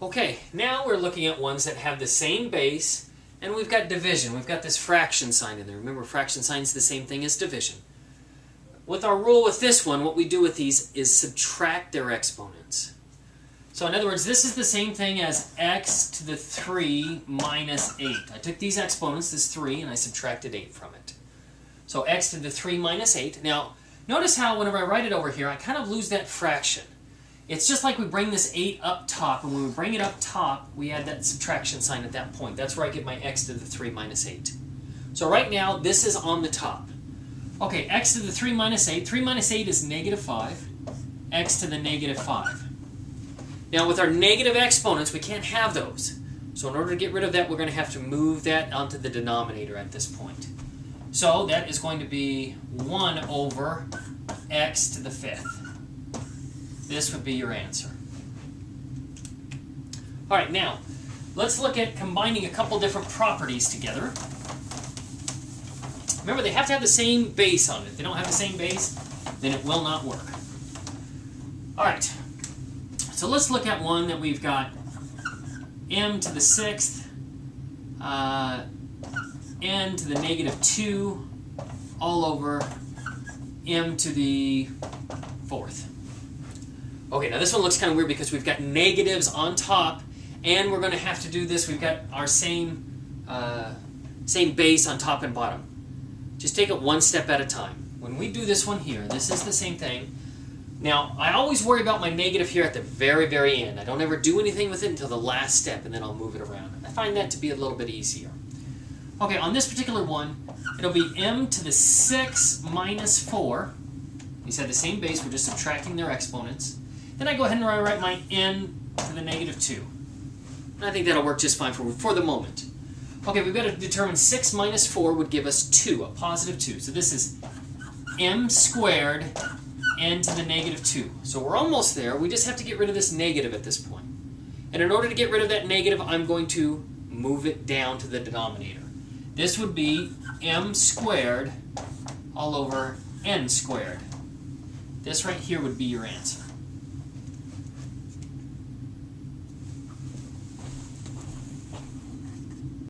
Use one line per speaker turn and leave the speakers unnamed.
Okay, now we're looking at ones that have the same base, and we've got division. We've got this fraction sign in there. Remember, fraction sign is the same thing as division. With our rule with this one, what we do with these is subtract their exponents. So in other words, this is the same thing as x to the 3 minus 8. I took these exponents, this 3, and I subtracted 8 from it. So x to the 3 minus 8. Now, notice how whenever I write it over here, I kind of lose that fraction. It's just like we bring this 8 up top, and when we bring it up top, we add that subtraction sign at that point. That's where I get my x to the 3 minus 8. So right now, this is on the top. Okay, x to the 3 minus 8. 3 minus 8 is negative 5. X to the negative 5. Now with our negative exponents, we can't have those. So in order to get rid of that, we're going to have to move that onto the denominator at this point. So that is going to be 1 over x to the 5th. This would be your answer. All right, now let's look at combining a couple different properties together. Remember, they have to have the same base on it. If they don't have the same base, then it will not work. All right, so let's look at one that we've got m to the 6th, n to the negative 2, all over m to the 4th. Okay, now this one looks kind of weird because we've got negatives on top, and we're going to have to do this. We've got our same base on top and bottom. Just take it one step at a time. When we do this one here, this is the same thing. Now, I always worry about my negative here at the very, very end. I don't ever do anything with it until the last step, and then I'll move it around. I find that to be a little bit easier. Okay, on this particular one, it'll be m to the 6 minus 4. These have the same base. We're just subtracting their exponents. Then I go ahead and write my n to the negative 2. And I think that'll work just fine for the moment. Okay, we've got to determine 6 minus 4 would give us 2, a positive 2. So this is m squared n to the negative 2. So we're almost there. We just have to get rid of this negative at this point. And in order to get rid of that negative, I'm going to move it down to the denominator. This would be m squared all over n squared. This right here would be your answer.